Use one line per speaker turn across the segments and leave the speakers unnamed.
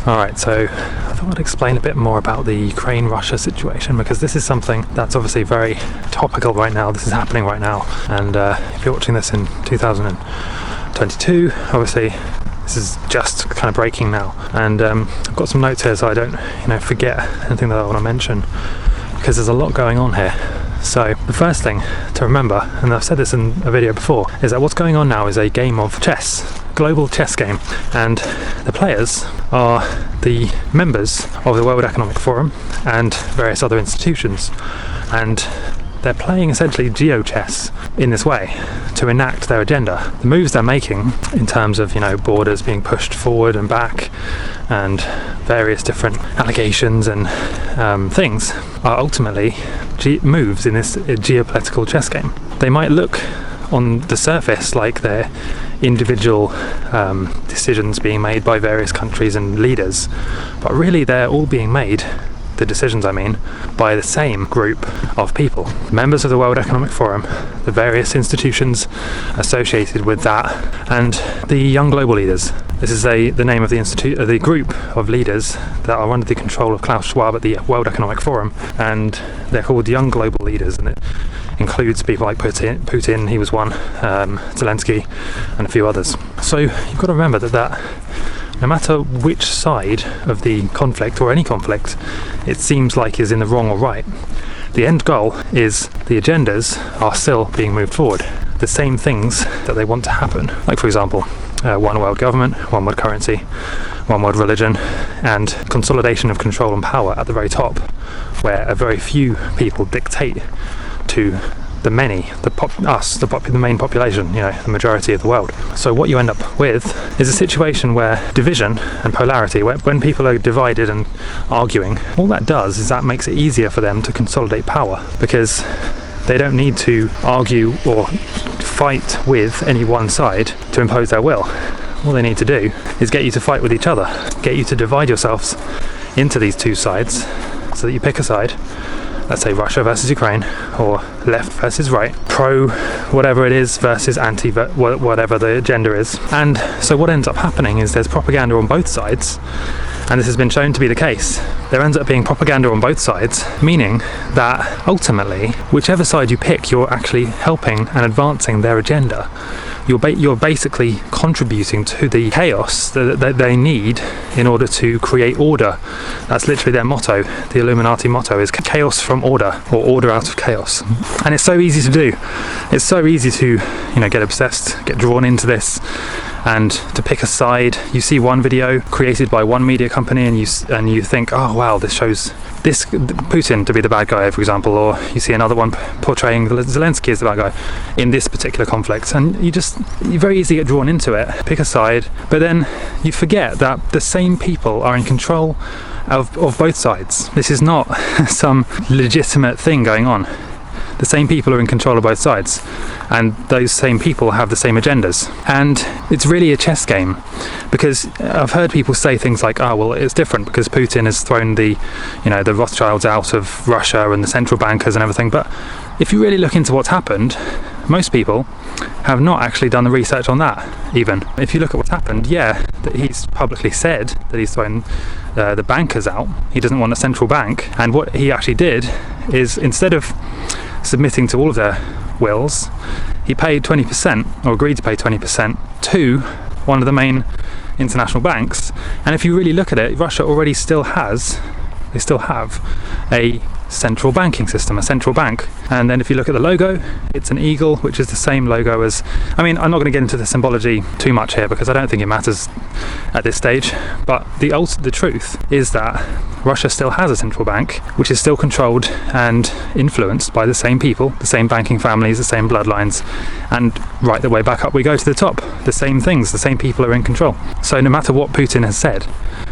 Alright, so I thought I'd explain a bit more about the Ukraine-Russia situation, because this is something that's obviously very topical right now. This is happening right now, and if you're watching this in 2022, obviously this is just kind of breaking now. And I've got some notes here so I don't forget anything that I want to mention, because there's a lot going on here. So the first thing to remember, and I've said this in a video before, is that what's going on now is a game of chess, global chess game, and the players are the members of the World Economic Forum and various other institutions, and they're playing essentially geo-chess in this way to enact their agenda. The moves they're making in terms of borders being pushed forward and back and various different allegations and things are ultimately moves in this geopolitical chess game. They might look on the surface like they're individual decisions being made by various countries and leaders, but really they're all being made, the decisions by the same group of people, members of the World Economic Forum, the various institutions associated with that, and the young global leaders. This is the name of the group of leaders that are under the control of Klaus Schwab at the World Economic Forum, and they're called young global leaders, and it includes people like Putin, he was one, Zelensky, and a few others. So you've got to remember that no matter which side of the conflict, or any conflict, it seems like is in the wrong or right, the end goal is the agendas are still being moved forward. The same things that they want to happen. Like, for example, one world government, one world currency, one world religion, and consolidation of control and power at the very top, where a very few people dictate to the many, the main population, the majority of the world. So what you end up with is a situation where division and polarity, when people are divided and arguing, all that does is that makes it easier for them to consolidate power, because they don't need to argue or fight with any one side to impose their will. All they need to do is get you to fight with each other, get you to divide yourselves into these two sides, so that you pick a side. Let's say Russia versus Ukraine, or left versus right, pro whatever it is versus anti whatever the agenda is. And so what ends up happening is there's propaganda on both sides, and this has been shown to be the case. There ends up being propaganda on both sides, meaning that ultimately, whichever side you pick, you're actually helping and advancing their agenda. You're basically contributing to the chaos that they need in order to create order. That's literally their motto. The Illuminati motto is chaos from order, or order out of chaos. And it's so easy to do. It's so easy to, get obsessed, get drawn into this, and to pick a side. You see one video created by one media company, and you think, oh wow, this shows this Putin to be the bad guy, for example, or you see another one portraying Zelensky as the bad guy in this particular conflict, and you very easily get drawn into it, pick a side, but then you forget that the same people are in control of both sides. This is not some legitimate thing going on. The same people are in control of both sides, and those same people have the same agendas. And it's really a chess game, because I've heard people say things like, oh well, it's different because Putin has thrown the Rothschilds out of Russia and the central bankers and everything. But if you really look into what's happened, most people have not actually done the research on that. Even if you look at what's happened, that he's publicly said that he's thrown the bankers out. He doesn't want a central bank, and what he actually did is, instead of submitting to all of their wills, he paid 20%, or agreed to pay 20%, to one of the main international banks. And if you really look at it, Russia already still have a central banking system, a central bank. And then if you look at the logo, it's an eagle, which is the same logo as, I'm not going to get into the symbology too much here because I don't think it matters at this stage, but the truth is that Russia still has a central bank, which is still controlled and influenced by the same people, the same banking families, the same bloodlines, and right the way back up we go to the top. The same things, the same people are in control. So no matter what Putin has said,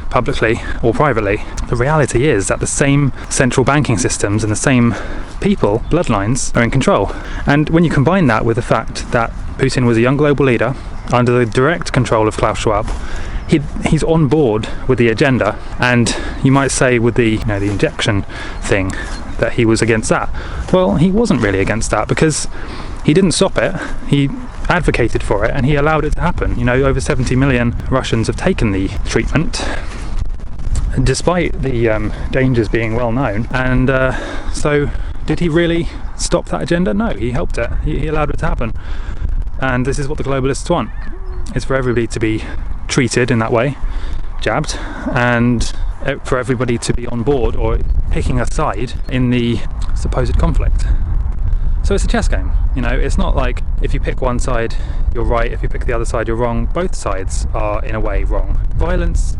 publicly or privately, the reality is that the same central banking systems and the same people, bloodlines, are in control. And when you combine that with the fact that Putin was a young global leader under the direct control of Klaus Schwab, he's on board with the agenda, and you might say with the the injection thing that he was against that. Well, he wasn't really against that, because he didn't stop it. He advocated for it, and he allowed it to happen. Over 70 million Russians have taken the treatment, despite the dangers being well known. And so did he really stop that agenda? No, he helped it. He allowed it to happen. And this is what the globalists want. It's for everybody to be treated in that way, jabbed, and for everybody to be on board or picking a side in the supposed conflict. So it's a chess game, you know. It's not like if you pick one side you're right, if you pick the other side you're wrong. Both sides are in a way wrong. Violence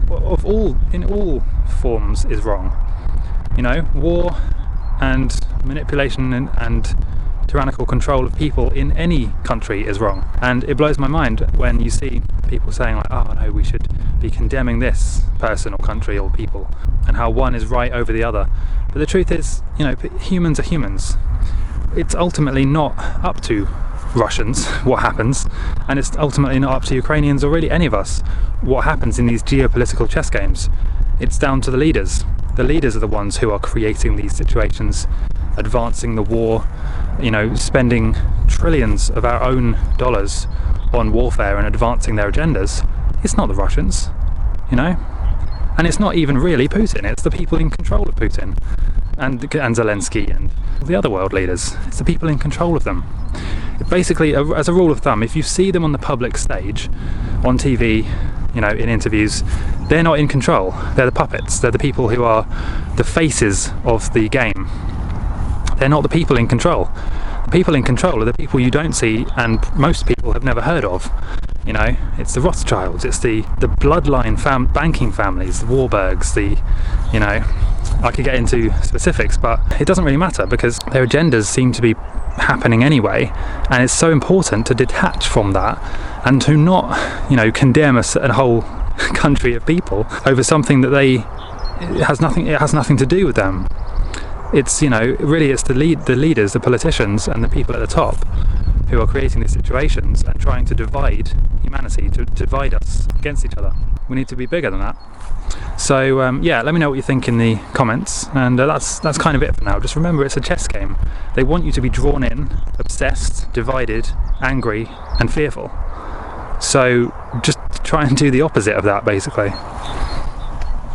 in all forms is wrong, you know. War and manipulation and tyrannical control of people in any country is wrong. And it blows my mind when you see people saying like, oh no, we should be condemning this person or country or people, and how one is right over the other. But the truth is, you know, humans are humans. It's ultimately not up to Russians what happens, and it's ultimately not up to Ukrainians or really any of us what happens in these geopolitical chess games. It's down to the leaders. The leaders are the ones who are creating these situations, advancing the war, you know, spending trillions of our own dollars on warfare and advancing their agendas. It's not the Russians, you know, and it's not even really Putin. It's the people in control of Putin and Zelensky and the other world leaders. It's the people in control of them. Basically, as a rule of thumb, if you see them on the public stage, on TV, you know, in interviews, they're not in control. They're the puppets. They're the people who are the faces of the game. They're not the people in control. The people in control are the people you don't see and most people have never heard of. You know, it's the Rothschilds, it's the bloodline banking families, the Warburgs, you know, I could get into specifics, but it doesn't really matter because their agendas seem to be happening anyway, and it's so important to detach from that and to not, you know, condemn a whole country of people over something that it has nothing to do with them. It's, you know, really it's the leaders, the politicians and the people at the top who are creating these situations and trying to divide humanity, to divide us against each other. We need to be bigger than that. So yeah, let me know what you think in the comments, and that's kind of it for now. Just remember, it's a chess game. They want you to be drawn in, obsessed, divided, angry and fearful. So just try and do the opposite of that, basically.